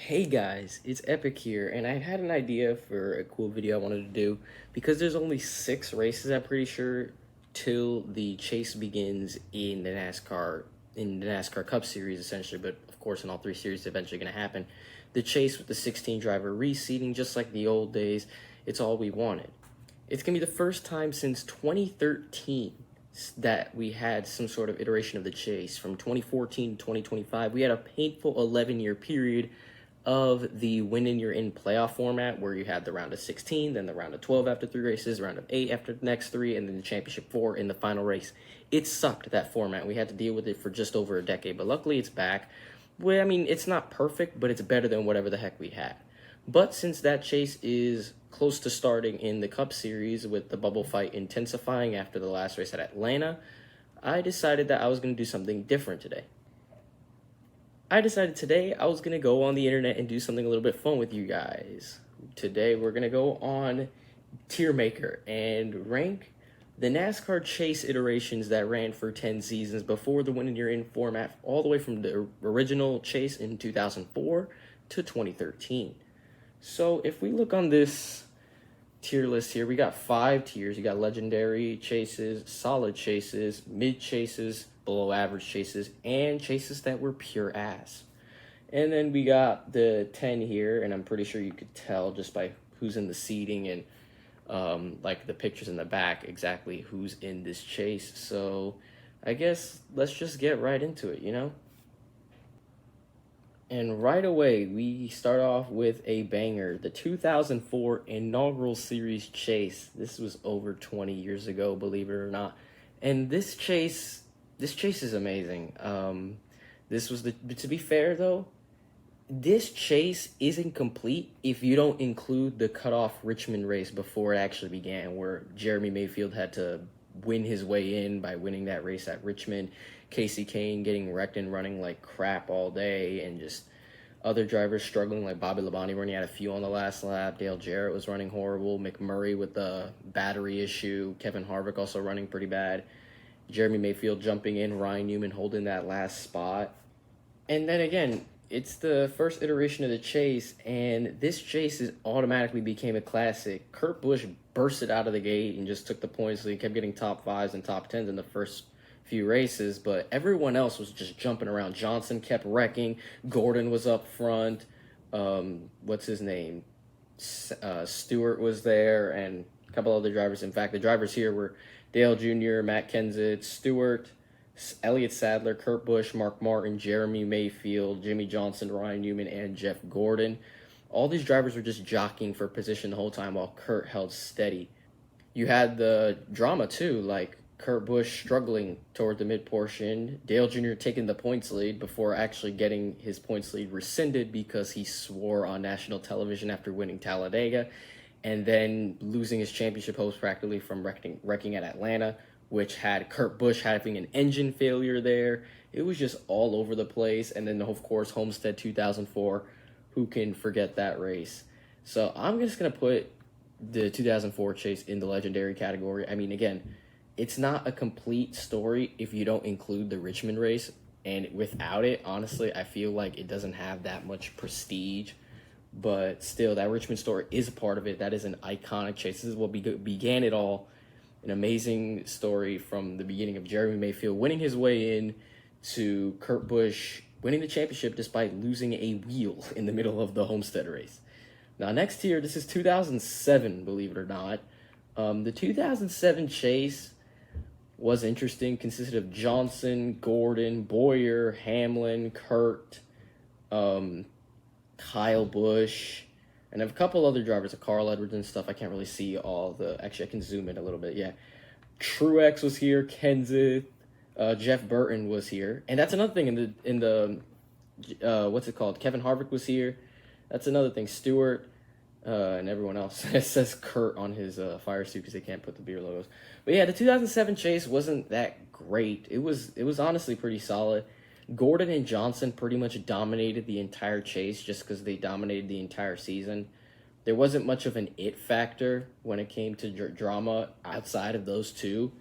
Hey guys, it's Epic here, and I had an idea for a cool video I wanted to do because there's only 6 races, I'm pretty sure, till the chase begins in the NASCAR Cup Series, essentially. But of course, in all 3 series, it's eventually going to happen. The chase with the 16 driver reseeding, just like the old days, it's all we wanted. It's going to be the first time since 2013 that we had some sort of iteration of the chase. From 2014 to 2025, we had a painful 11-year period of the win and you're in playoff format, where you had the round of 16, then the round of 12 after 3 races, the round of 8 after the next 3, and then the championship 4 in the final race. It sucked, that format. We had to deal with it for just over a decade, but luckily it's back. Well, I mean, it's not perfect, but it's better than whatever the heck we had. But since that chase is close to starting in the Cup Series, with the bubble fight intensifying after the last race at Atlanta, I decided that I was going to do something different today. I decided today I was going to go on the internet and do something a little bit fun with you guys. Today we're going to go on Tier Maker and rank the NASCAR chase iterations that ran for 10 seasons before the win and you're in format, all the way from the original chase in 2004 to 2013. So if we look on this tier list here, we got 5 tiers. You got legendary chases, solid chases, mid chases, below average chases, and chases that were pure ass. And then we got the 10 here, and I'm pretty sure you could tell just by who's in the seating and like the pictures in the back exactly who's in this chase. So I guess let's just get right into it, And right away, we start off with a banger, the 2004 inaugural series chase. This was over 20 years ago, believe it or not. And this chase is amazing. To be fair though, this chase isn't complete if you don't include the cutoff Richmond race before it actually began, where Jeremy Mayfield had to win his way in by winning that race at Richmond. Casey Kane getting wrecked and running like crap all day, and just other drivers struggling, like Bobby Labonte running out a few on the last lap. Dale Jarrett was running horrible. McMurray with the battery issue. Kevin Harvick also running pretty bad. Jeremy Mayfield jumping in. Ryan Newman holding that last spot. And then again, it's the first iteration of the chase, and this chase automatically became a classic. Kurt Busch bursted out of the gate and just took the points lead, kept getting top 5s and top 10s in the first few races, but everyone else was just jumping around. Johnson kept wrecking. Gordon was up front. What's his name? Stewart was there, and a couple other drivers. In fact, the drivers here were Dale Jr., Matt Kenseth, Stewart, Elliott Sadler, Kurt Busch, Mark Martin, Jeremy Mayfield, Jimmy Johnson, Ryan Newman, and Jeff Gordon. All these drivers were just jockeying for position the whole time while Kurt held steady. You had the drama too, like Kurt Busch struggling toward the mid-portion, Dale Jr. taking the points lead before actually getting his points lead rescinded because he swore on national television after winning Talladega, and then losing his championship hopes practically from wrecking at Atlanta, which had Kurt Busch having an engine failure there. It was just all over the place. And then, of course, Homestead 2004. Who can forget that race? So I'm just going to put the 2004 chase in the legendary category. I mean, again, it's not a complete story if you don't include the Richmond race. And without it, honestly, I feel like it doesn't have that much prestige. But still, that Richmond story is a part of it. That is an iconic chase. This is what began it all. An amazing story from the beginning of Jeremy Mayfield winning his way in to Kurt Busch winning the championship despite losing a wheel in the middle of the Homestead race. Now, next here, this is 2007, believe it or not. The 2007 chase was interesting. Consisted of Johnson, Gordon, Boyer, Hamlin, Kurt, Kyle Busch, and a couple other drivers, Carl Edwards and stuff. I can't really see all the... Actually, I can zoom in a little bit, yeah. Truex was here, Kenseth, Jeff Burton was here. And that's another thing in the what's it called? Kevin Harvick was here. That's another thing. Stewart and everyone else. It says Kurt on his fire suit because they can't put the beer logos. But yeah, the 2007 chase wasn't that great. It was honestly pretty solid. Gordon and Johnson pretty much dominated the entire chase just because they dominated the entire season. There wasn't much of an it factor when it came to drama outside of those two.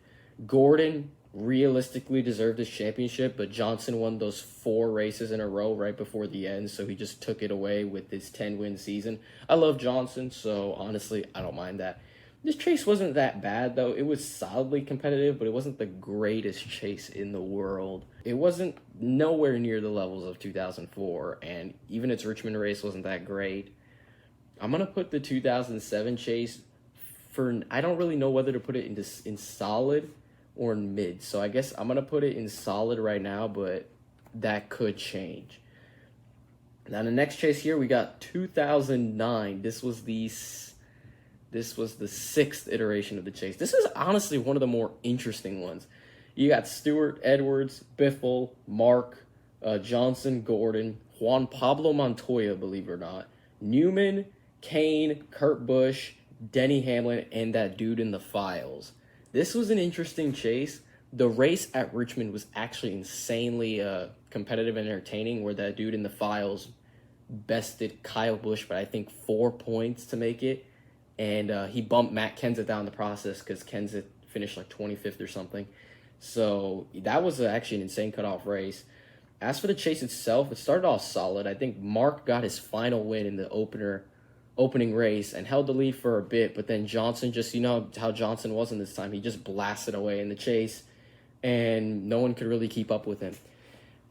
Gordon realistically deserved his championship, but Johnson won those 4 races in a row right before the end, so he just took it away with his 10-win season. I love Johnson, so honestly, I don't mind that. This chase wasn't that bad, though. It was solidly competitive, but it wasn't the greatest chase in the world. It wasn't nowhere near the levels of 2004, and even its Richmond race wasn't that great. I'm going to put the 2007 chase for, I don't really know whether to put it in solid or in mid. So I guess I'm going to put it in solid right now, but that could change. Now the next chase here, we got 2009. This was the 6th iteration of the chase. This is honestly one of the more interesting ones. You got Stewart, Edwards, Biffle, Mark, Johnson, Gordon, Juan Pablo Montoya, believe it or not, Newman, Kane, Kurt Busch, Denny Hamlin, and that dude in the files. This was an interesting chase. The race at Richmond was actually insanely competitive and entertaining, where that dude in the files bested Kyle Busch by, I think, 4 points to make it. And he bumped Matt Kenseth down in the process because Kenseth finished like 25th or something. So that was actually an insane cutoff race. As for the chase itself, it started off solid. I think Mark got his final win in the opening race and held the lead for a bit, but then Johnson just, you know how Johnson was in this time, he just blasted away in the chase, and no one could really keep up with him.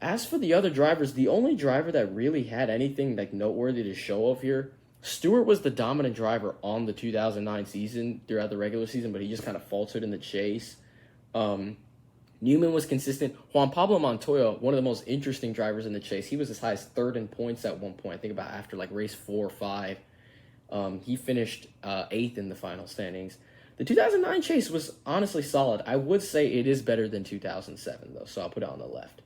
As for the other drivers, the only driver that really had anything like noteworthy to show off here, Stewart was the dominant driver on the 2009 season throughout the regular season, but he just kind of faltered in the chase. Newman was consistent. Juan Pablo Montoya, one of the most interesting drivers in the chase. He was as high as 3rd in points at one point. I think about after like race 4 or 5. He finished 8th in the final standings. The 2009 chase was honestly solid. I would say it is better than 2007, though, so I'll put it on the left.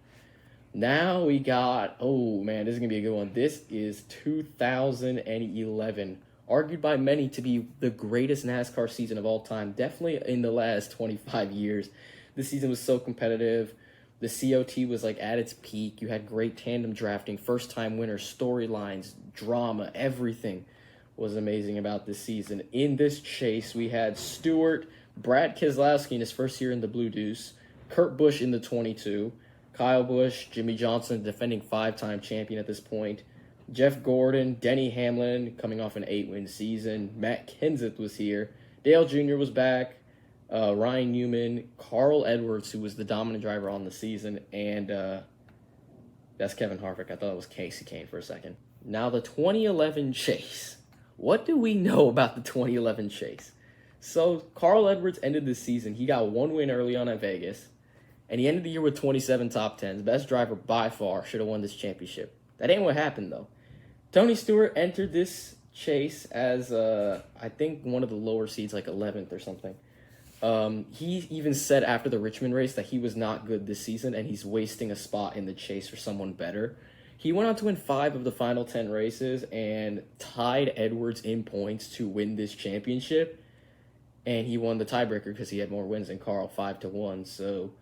Now we got, oh man, this is going to be a good one. This is 2011, argued by many to be the greatest NASCAR season of all time, definitely in the last 25 years. This season was so competitive. The COT was like at its peak. You had great tandem drafting, first-time winners, storylines, drama, everything was amazing about this season. In this chase, we had Stewart, Brad Keselowski in his first year in the Blue Deuce, Kurt Busch in the 22, Kyle Busch, Jimmy Johnson, defending 5-time champion at this point, Jeff Gordon, Denny Hamlin coming off an 8-win season, Matt Kenseth was here, Dale Jr. was back, Ryan Newman, Carl Edwards, who was the dominant driver on the season, and that's Kevin Harvick. I thought it was Casey Kane for a second. Now the 2011 chase. What do we know about the 2011 chase? So Carl Edwards ended the season. He got 1 win early on at Vegas, and he ended the year with 27 top 10s. Best driver by far, should have won this championship. That ain't what happened, though. Tony Stewart entered this chase as, I think, one of the lower seeds, like 11th or something. He even said after the Richmond race that he was not good this season, and he's wasting a spot in the chase for someone better. He went on to win 5 of the final 10 races and tied Edwards in points to win this championship. And he won the tiebreaker because he had more wins than Carl, 5-1. So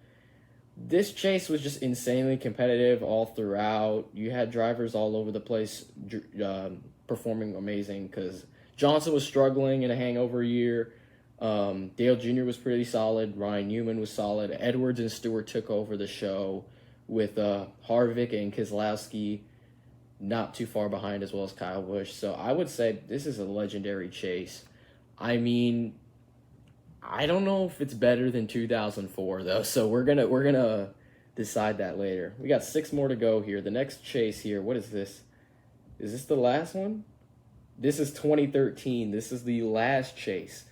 this chase was just insanely competitive all throughout. You had drivers all over the place performing amazing because Johnson was struggling in a hangover year. Dale Jr. was pretty solid. Ryan Newman was solid. Edwards and Stewart took over the show, with Harvick and Keselowski not too far behind, as well as Kyle Busch. So I would say this is a legendary chase. I mean, I don't know if it's better than 2004 though. So we're gonna decide that later. We got 6 more to go here. The next chase here, what is this? Is this the last one? This is 2013. This is the last chase.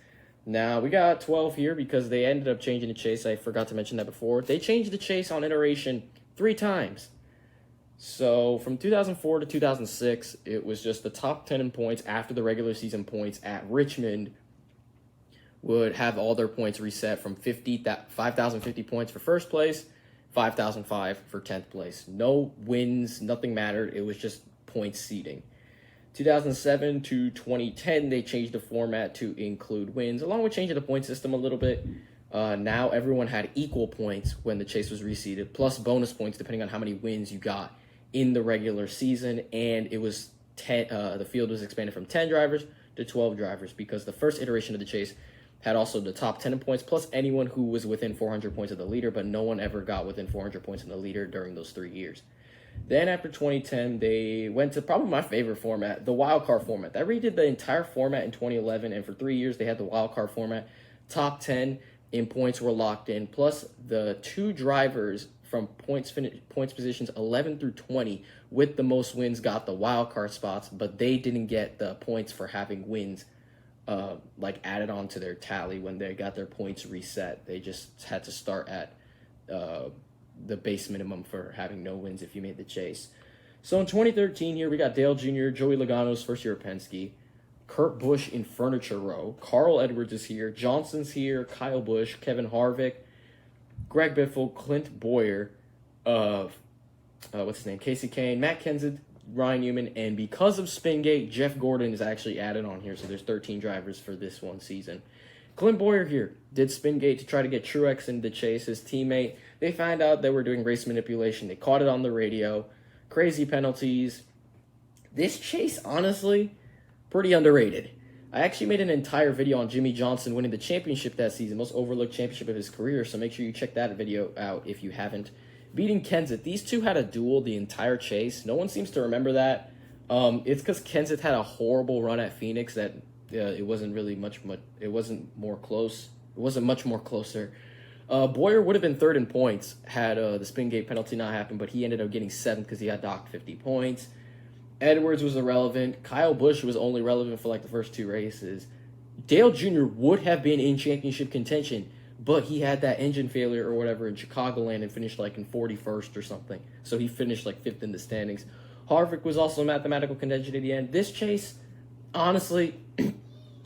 Now, we got 12 here because they ended up changing the chase. I forgot to mention that before. They changed the chase on iteration 3 times. So, from 2004 to 2006, it was just the top 10 in points after the regular season points at Richmond would have all their points reset from 5,050 points for first place, 5,005 for 10th place. No wins, nothing mattered. It was just points seeding. 2007 to 2010, they changed the format to include wins, along with changing the point system a little bit. Now everyone had equal points when the chase was reseeded, plus bonus points depending on how many wins you got in the regular season. And it was the field was expanded from 10 drivers to 12 drivers because the first iteration of the chase, had also the top 10 in points, plus anyone who was within 400 points of the leader, but no one ever got within 400 points in the leader during those 3 years. Then after 2010, they went to probably my favorite format, the wild card format. They redid the entire format in 2011, and for 3 years they had the wild card format. Top 10 in points were locked in, plus the 2 drivers from points positions 11 through 20 with the most wins got the wild card spots, but they didn't get the points for having wins added on to their tally when they got their points reset. They just had to start at the base minimum for having no wins if you made the chase. So in 2013 here, we got Dale Jr., Joey Logano's first year at Penske, Kurt Busch in Furniture Row, Carl Edwards is here, Johnson's here, Kyle Busch, Kevin Harvick, Greg Biffle, Clint Boyer, Casey Kane, Matt Kenseth, Ryan Newman, and because of Spingate, Jeff Gordon is actually added on here, so there's 13 drivers for this one season. Clint Boyer here did Spingate to try to get Truex into the chase, his teammate. They found out they were doing race manipulation. They caught it on the radio. Crazy penalties. This chase, honestly, pretty underrated. I actually made an entire video on Jimmy Johnson winning the championship that season, most overlooked championship of his career, so make sure you check that video out if you haven't. Beating Kenseth. These two had a duel the entire chase. No one seems to remember that. It's because Kenseth had a horrible run at Phoenix that it wasn't really much. It wasn't more close. It wasn't much more closer. Boyer would have been third in points had the Spingate penalty not happened, but he ended up getting seventh because he had docked 50 points. Edwards was irrelevant. Kyle Busch was only relevant for like the first 2 races. Dale Jr. would have been in championship contention, but he had that engine failure or whatever in Chicagoland and finished like in 41st or something. So he finished like 5th in the standings. Harvick was also mathematical contention at the end. This chase, honestly,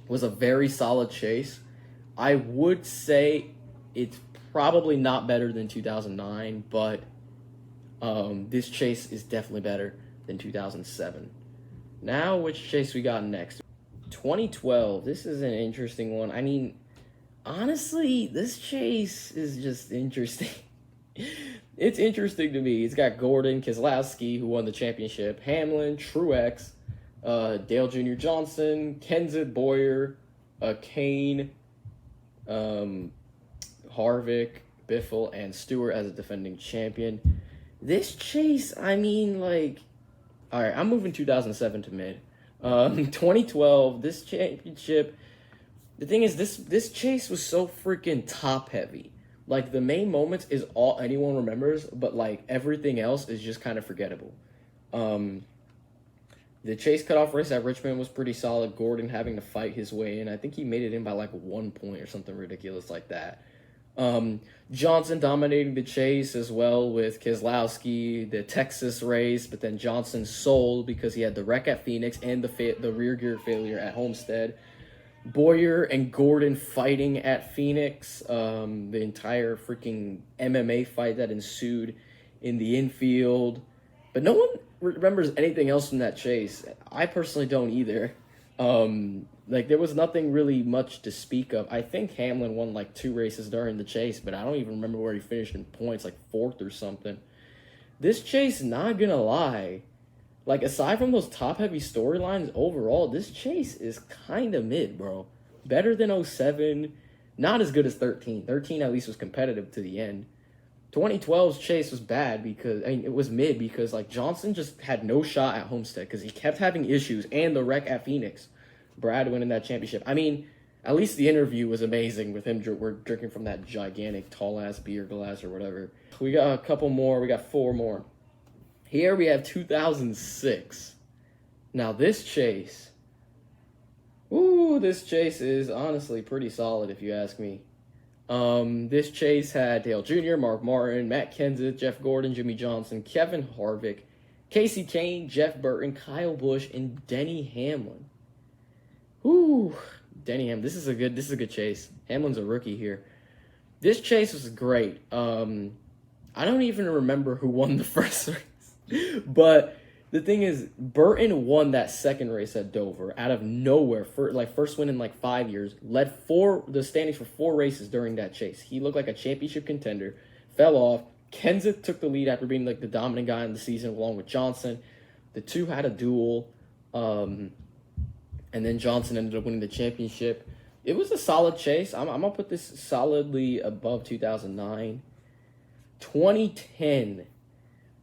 was a very solid chase. I would say it's probably not better than 2009, but this chase is definitely better than 2007. Now, which chase we got next? 2012. This is an interesting one. I mean, honestly, this chase is just interesting. It's interesting to me. It's got Gordon, Keselowski, who won the championship, Hamlin, Truex, Dale Jr. Johnson, Kenseth, Boyer, Kane, Harvick, Biffle, and Stewart as a defending champion. This chase, I mean, like, all right, I'm moving 2007 to mid. 2012, this championship, the thing is, this chase was so freaking top heavy. Like, the main moments is all anyone remembers, but, like, everything else is just kind of forgettable. The chase cutoff race at Richmond was pretty solid. Gordon having to fight his way in. I think he made it in by, like, 1 point or something ridiculous like that. Johnson dominating the chase as well with Keselowski, the Texas race, but then Johnson sold because he had the wreck at Phoenix and the rear gear failure at Homestead. Boyer and Gordon fighting at Phoenix, the entire freaking MMA fight that ensued in the infield. But no one remembers anything else from that chase. I personally don't either. Like, there was nothing really much to speak of. I think Hamlin won, like, 2 races during the chase, but I don't even remember where he finished in points, like 4th or something. This chase, not gonna lie, like, aside from those top-heavy storylines, overall, this chase is kind of mid, bro. Better than 07, not as good as 13. 13 at least was competitive to the end. 2012's chase was bad because, I mean, it was mid because, like, Johnson just had no shot at Homestead because he kept having issues and the wreck at Phoenix. Brad winning that championship. I mean, at least the interview was amazing with him. We're drinking from that gigantic tall-ass beer glass or whatever. We got a couple more. We got 4 more. Here we have 2006. Now, this chase is honestly pretty solid if you ask me. This chase had Dale Jr., Mark Martin, Matt Kenseth, Jeff Gordon, Jimmy Johnson, Kevin Harvick, Casey Kane, Jeff Burton, Kyle Busch, and Denny Hamlin. Ooh, Denny Hamlin. This is a good chase. Hamlin's a rookie here. This chase was great. I don't even remember who won the first race. But the thing is, Burton won that second race at Dover out of nowhere. First win in like 5 years. Led the standings for 4 races during that chase. He looked like a championship contender. Fell off. Kenseth took the lead after being like the dominant guy in the season along with Johnson. The two had a duel. And then Johnson ended up winning the championship. It was a solid chase. I'm gonna put this solidly above 2009. 2010.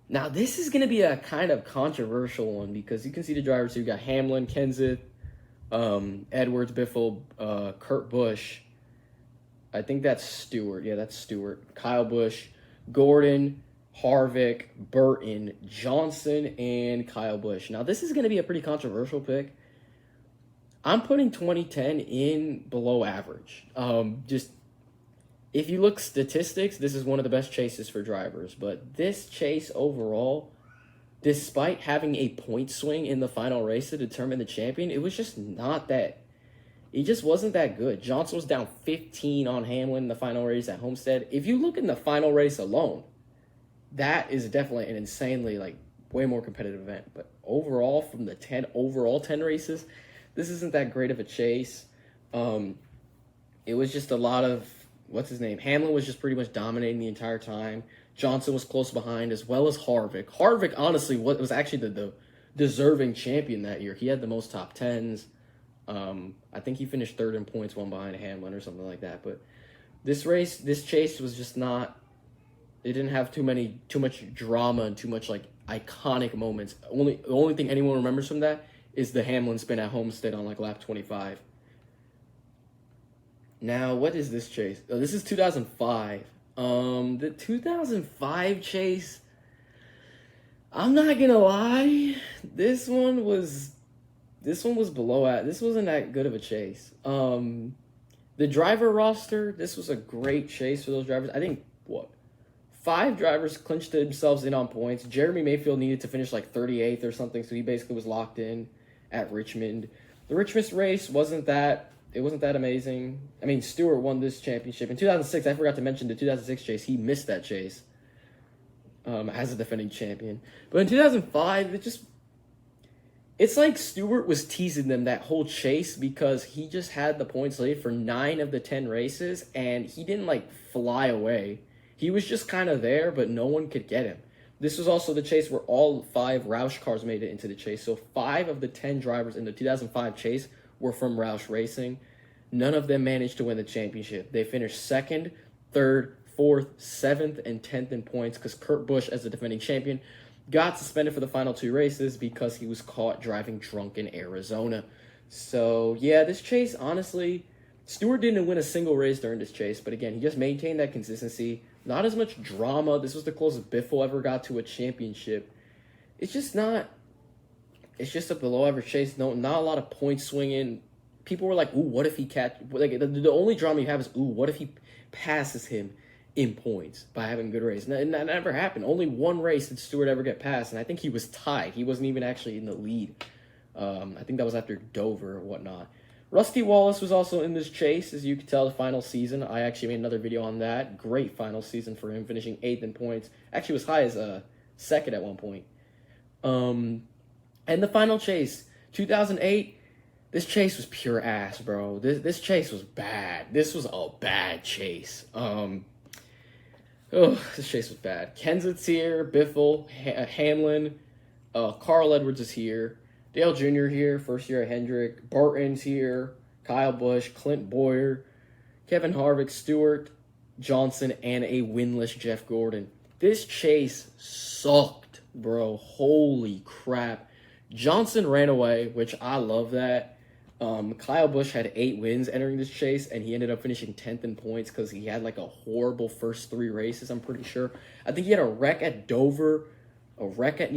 Now this is gonna be a kind of controversial one because you can see the drivers who got Hamlin, Kenseth, Edwards, Biffle, Kurt Busch. I think that's Stewart. Yeah, that's Stewart. Kyle Busch, Gordon, Harvick, Burton, Johnson, and Kyle Busch. Now this is gonna be a pretty controversial pick. I'm putting 2010 in below average. Just if you look statistics, this is one of the best chases for drivers. But this chase overall, despite having a point swing in the final race to determine the champion, it was just not that. It just wasn't that good. Johnson was down 15 on Hamlin in the final race at Homestead. If you look in the final race alone, that is definitely an insanely way more competitive event. But overall, from the 10 races, this isn't that great of a chase. It was just a lot of, what's his name? Hamlin was just pretty much dominating the entire time. Johnson was close behind, as well as Harvick. Harvick, honestly, was actually the deserving champion that year. He had the most top tens. I think he finished third in points, one behind Hamlin or something like that. But this chase was just not. It didn't have too much drama and too much iconic moments. The only thing anyone remembers from that is the Hamlin spin at Homestead on lap 25. Now, what is this chase? Oh, this is 2005. The 2005 chase, I'm not gonna lie, this one was below at. This wasn't that good of a chase. The driver roster, this was a great chase for those drivers. I think 5 drivers clinched themselves in on points. Jeremy Mayfield needed to finish 38th or something, so he basically was locked in at Richmond. The Richmond race wasn't that amazing. I mean, Stewart won this championship. In 2006, I forgot to mention the 2006 chase. He missed that chase as a defending champion. But in 2005, it's like Stewart was teasing them that whole chase because he just had the points lead for 9 of the 10 races, and he didn't fly away. He was just kind of there, but no one could get him. This was also the chase where all 5 Roush cars made it into the chase. So 5 of the 10 drivers in the 2005 chase were from Roush Racing. None of them managed to win the championship. They finished 2nd, 3rd, 4th, 7th, and 10th in points because Kurt Busch, as the defending champion, got suspended for the final 2 races because he was caught driving drunk in Arizona. So, yeah, this chase, honestly, Stewart didn't win a single race during this chase, but again, he just maintained that consistency. Not as much drama. This was the closest Biffle ever got to a championship. It's just a below average chase. No, not a lot of point swinging. People were like, ooh, what if he the only drama you have is, ooh, what if he passes him in points by having a good race? And that never happened. Only one race did Stewart ever get passed, and I think he was tied. He wasn't even actually in the lead. I think that was after Dover or whatnot. Rusty Wallace was also in this chase, as you can tell, the final season. I actually made another video on that. Great final season for him, finishing 8th in points. Actually was high as 2nd at one point. And the final chase, 2008, this chase was pure ass, bro. This chase was bad. This was a bad chase. This chase was bad. Kenseth's here, Biffle, Hamlin, Carl Edwards is here. Dale Jr. here, first year at Hendrick. Burton's here. Kyle Busch, Clint Boyer, Kevin Harvick, Stewart, Johnson, and a winless Jeff Gordon. This chase sucked, bro. Holy crap. Johnson ran away, which I love that. Kyle Busch had 8 wins entering this chase, and he ended up finishing 10th in points because he had a horrible first 3 races, I'm pretty sure. I think he had a wreck at Dover, a wreck at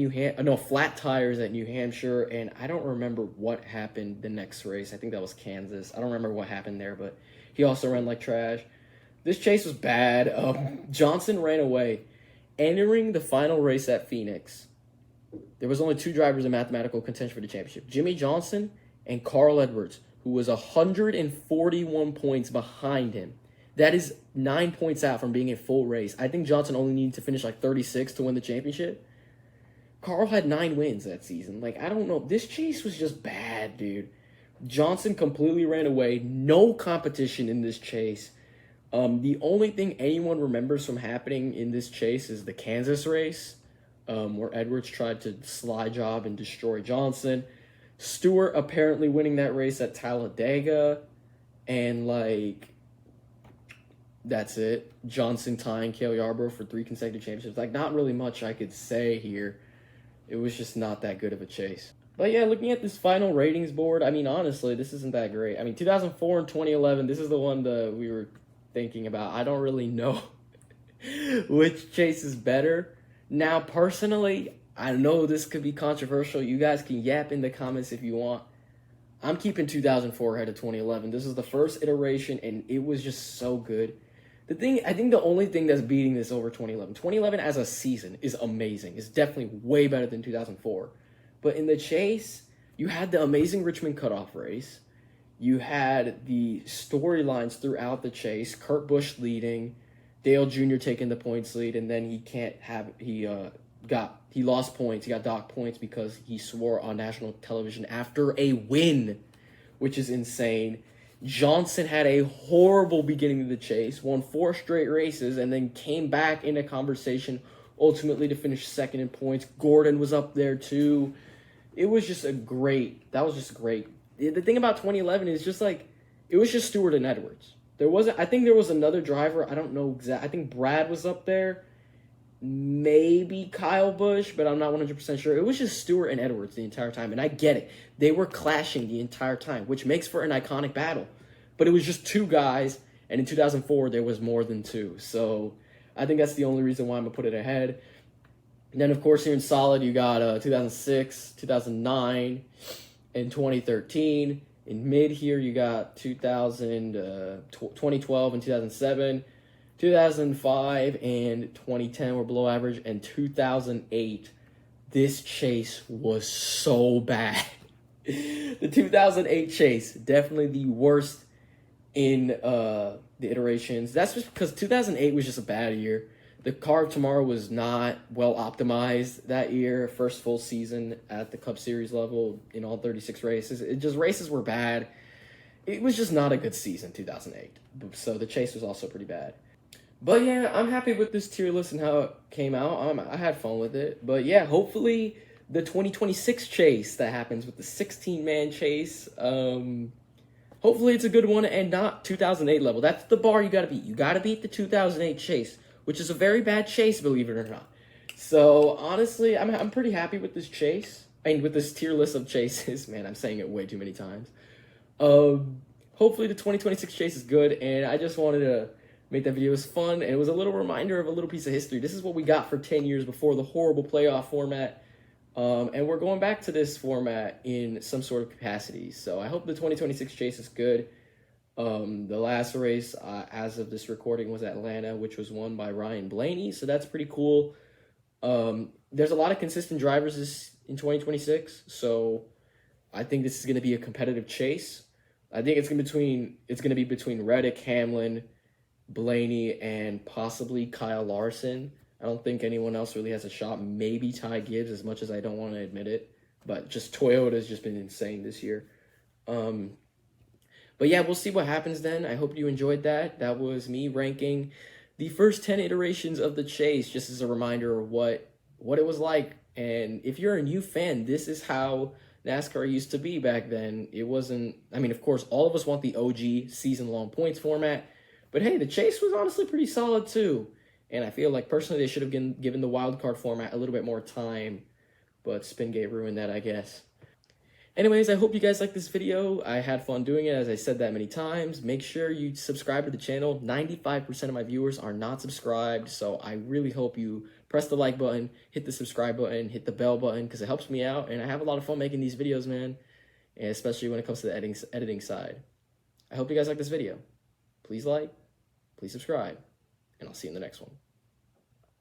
flat tires at New Hampshire, and I don't remember what happened the next race. I think that was Kansas. I don't remember what happened there, but he also ran like trash. This chase was bad. Johnson ran away. Entering the final race at Phoenix, there was only 2 drivers in mathematical contention for the championship. Jimmy Johnson and Carl Edwards, who was 141 points behind him. That is 9 points out from being a full race. I think Johnson only needed to finish 36 to win the championship. Carl had 9 wins that season. I don't know. This chase was just bad, dude. Johnson completely ran away. No competition in this chase. The only thing anyone remembers from happening in this chase is the Kansas race, where Edwards tried to slide job and destroy Johnson. Stewart apparently winning that race at Talladega. And, like, that's it. Johnson tying Cale Yarborough for 3 consecutive championships. Like, not really much I could say here. It was just not that good of a chase. But yeah, looking at this final ratings board, I mean, honestly, this isn't that great. I mean, 2004 and 2011, this is the one that we were thinking about. I don't really know which chase is better. Now, personally, I know this could be controversial. You guys can yap in the comments if you want. I'm keeping 2004 ahead of 2011. This is the first iteration, and it was just so good. I think the only thing that's beating this over 2011 as a season is amazing. It's definitely way better than 2004. But in the chase, you had the amazing Richmond cutoff race. You had the storylines throughout the chase. Kurt Busch leading, Dale Jr. taking the points lead, and then he lost points. He got docked points because he swore on national television after a win, which is insane. Johnson had a horrible beginning of the chase, won 4 straight races, and then came back in a conversation, ultimately to finish second in points. Gordon was up there too. That was just great. The thing about 2011 is just like, it was just Stewart and Edwards. I think there was another driver, I don't know exactly, I think Brad was up there, maybe Kyle Busch, but I'm not 100% sure. It was just Stewart and Edwards the entire time, and I get it. They were clashing the entire time, which makes for an iconic battle. But it was just 2 guys, and in 2004, there was more than 2. So I think that's the only reason why I'm going to put it ahead. And then, of course, here in solid, you got 2006, 2009, and 2013. In mid here, you got 2012 and 2007. 2005 and 2010 were below average, and 2008, this chase was so bad. The 2008 chase, definitely the worst in the iterations. That's just because 2008 was just a bad year. The car of tomorrow was not well optimized that year. First full season at the Cup Series level in all 36 races. Races were bad. It was just not a good season, 2008. So the chase was also pretty bad. But yeah, I'm happy with this tier list and how it came out. I had fun with it. But yeah, hopefully the 2026 chase that happens with the 16-man chase, hopefully it's a good one and not 2008 level. That's the bar you got to beat. You got to beat the 2008 chase, which is a very bad chase, believe it or not. So honestly, I'm pretty happy with this chase. I mean, with this tier list of chases. Man, I'm saying it way too many times. Hopefully the 2026 chase is good, and I just wanted to make that video. It was fun, and it was a little reminder of a little piece of history. This is what we got for 10 years before the horrible playoff format, and we're going back to this format in some sort of capacity. So I hope the 2026 chase is good. The last race, as of this recording, was Atlanta, which was won by Ryan Blaney, so that's pretty cool. There's a lot of consistent drivers in 2026, so I think this is going to be a competitive chase. I think it's going to be between Reddick, Hamlin, Blaney, and possibly Kyle Larson. I don't think anyone else really has a shot. Maybe Ty Gibbs, as much as I don't want to admit it. But just Toyota's just been insane this year. But yeah, we'll see what happens then. I hope you enjoyed that. That was me ranking the first 10 iterations of the chase, just as a reminder of what it was like. And if you're a new fan, this is how NASCAR used to be back then. It wasn't, I mean, of course, all of us want the OG season-long points format. But hey, the chase was honestly pretty solid too. And I feel like personally they should have given the wildcard format a little bit more time. But Spingate ruined that, I guess. Anyways, I hope you guys liked this video. I had fun doing it, as I said that many times. Make sure you subscribe to the channel. 95% of my viewers are not subscribed, so I really hope you press the like button, hit the subscribe button, hit the bell button, because it helps me out, and I have a lot of fun making these videos, man, and especially when it comes to the editing side. I hope you guys like this video. Please like, please subscribe, and I'll see you in the next one.